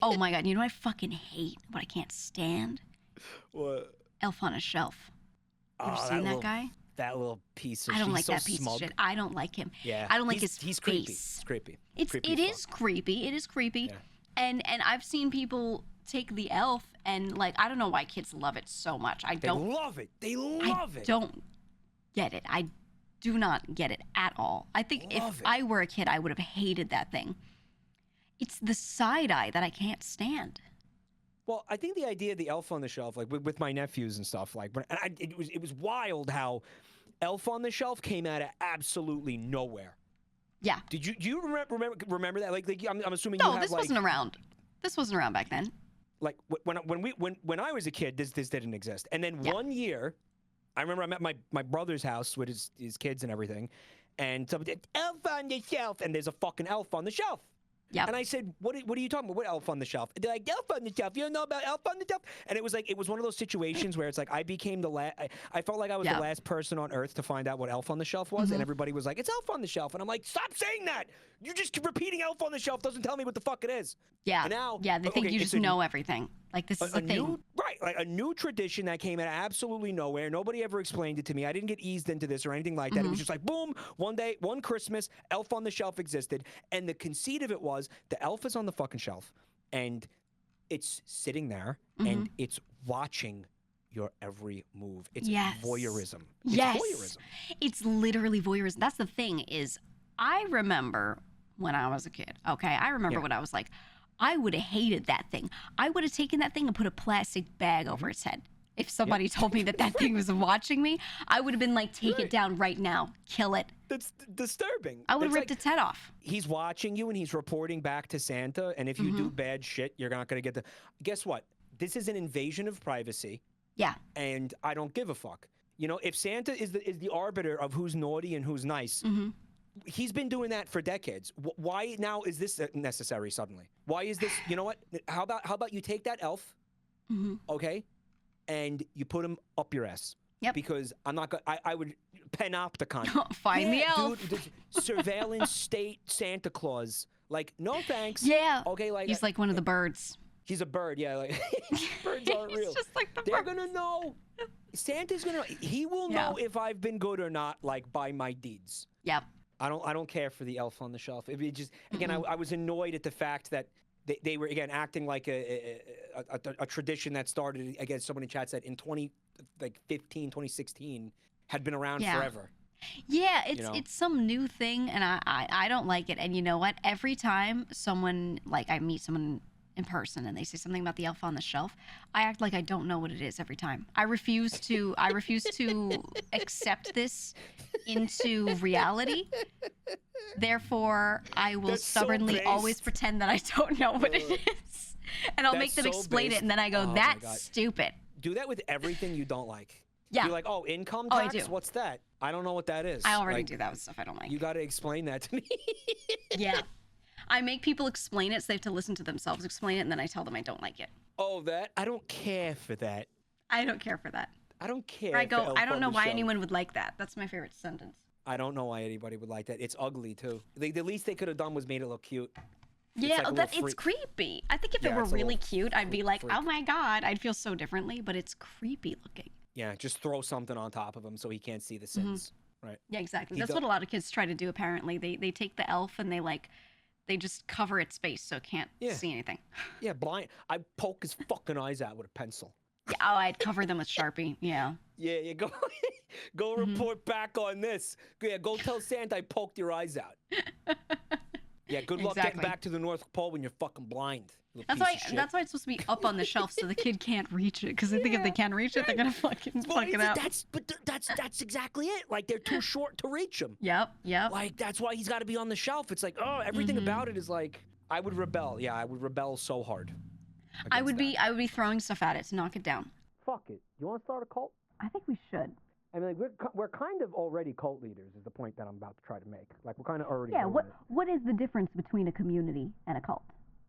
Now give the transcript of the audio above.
Oh my god, you know what I fucking hate? What I can't stand? What? Elf on a Shelf. You ever Oh, seen that guy? That little piece of I shit. don't He's like so that piece smug. of shit. I don't like him. Yeah. I don't like his he's face. creepy. It's creepy. It is creepy. It is creepy. Yeah. And I've seen people take the elf and like I don't know why kids love it so much. They love it. They love it. I don't get it. I do not get it at all. I think if I were a kid, I would have hated that thing. It's the side eye that I can't stand. Well, I think the idea of the Elf on the Shelf, like with my nephews and stuff, like it was wild how Elf on the Shelf came out of absolutely nowhere. Yeah. Do you remember that? Like I'm assuming no, you have this wasn't around. This wasn't around back then. Like when I was a kid, this didn't exist. And then one year, I remember I'm at my brother's house with his kids and everything, and somebody said, Elf on the Shelf, and there's a fucking elf on the shelf. Yeah. And I said, what are you talking about? What elf on the shelf? And they're like, Elf on the Shelf. You don't know about Elf on the Shelf? And it was like, it was one of those situations where it's like, I became the last, I felt like I was the last person on earth to find out what Elf on the Shelf was. And everybody was like, it's Elf on the Shelf. And I'm like, stop saying that. You just keep repeating Elf on the Shelf doesn't tell me what the fuck it is. Yeah. And now, they think you just know everything. Like this is the thing. Like a new tradition that came out of absolutely nowhere. Nobody ever explained it to me. I didn't get eased into this or anything like that. It was just like, boom, one day, one Christmas, Elf on the Shelf existed. And the conceit of it was the elf is on the fucking shelf and it's sitting there and it's watching your every move. It's voyeurism. It's voyeurism. It's literally voyeurism. That's the thing is, I remember when I was a kid, okay? I remember what I was like. I would have hated that thing. I would have taken that thing and put a plastic bag over its head. If somebody told me that thing was watching me, I would have been like, take it down right now. Kill it. That's disturbing. I would have ripped its head off. He's watching you and he's reporting back to Santa. And if you do bad shit, you're not going to get the... Guess what? This is an invasion of privacy. Yeah. And I don't give a fuck. You know, if Santa is the arbiter of who's naughty and who's nice... He's been doing that for decades. Why now is this necessary suddenly? Why is this? You know what? How about you take that elf, okay, and you put him up your ass? Yep. Because I'm not gonna. I would panopticon. Find the elf. Dude, surveillance state Santa Claus. Like, no thanks. Yeah. Okay, like he's like one of the birds. He's a bird. Yeah, like birds aren't real. He's just like the They're birds. gonna know. Santa's gonna. He will know if I've been good or not, like by my deeds. Yep. I don't care for the Elf on the Shelf. It just again, I was annoyed at the fact that they were again acting like a tradition that started again. Someone in chat said in 2016 had been around forever. Yeah, it's some new thing, and I don't like it. And you know what? Every time someone I meet someone in person and they say something about the Elf on the Shelf, I act like I don't know what it is every time. I refuse to accept this into reality. Therefore, I will stubbornly always pretend that I don't know what it is. And I'll make them explain it, and then I go, that's stupid. Do that with everything you don't like. Yeah. You're like, oh, income tax? I do. What's that? I don't know what that is. I already do that with stuff I don't like. You got to explain that to me. Yeah. I make people explain it so they have to listen to themselves explain it, and then I tell them I don't like it. Oh, that? I don't care for that. I don't care for that. I don't care. I go, I don't know why anyone would like that. That's my favorite sentence. I don't know why anybody would like that. It's ugly, too. The least they could have done was made it look cute. Yeah, it's creepy. I think if it were really cute, I'd be like, oh my God. I'd feel so differently, but it's creepy looking. Yeah, just throw something on top of him so he can't see the sins. Right. Yeah, exactly. That's what a lot of kids try to do, apparently. They take the elf and they just cover its face so it can't see anything. Yeah, blind. I poke his fucking eyes out with a pencil. Yeah, oh, I'd cover them with Sharpie. Yeah. Yeah, go report back on this. Yeah, go tell Santa I poked your eyes out. Yeah, good luck getting back to the North Pole when you're fucking blind. That's why it's supposed to be up on the shelf so the kid can't reach it. Because they think if they can't reach it, they're gonna fuck it out. That's exactly it. Like they're too short to reach him. Yep. Like that's why he's got to be on the shelf. It's like, oh, everything about it is like, I would rebel. Yeah, I would rebel so hard. I would be throwing stuff at it to knock it down. Fuck it. You want to start a cult? I think we should. I mean, like, we're kind of already cult leaders is the point that I'm about to try to make. Like, we're kind of already what is the difference between a community and a cult?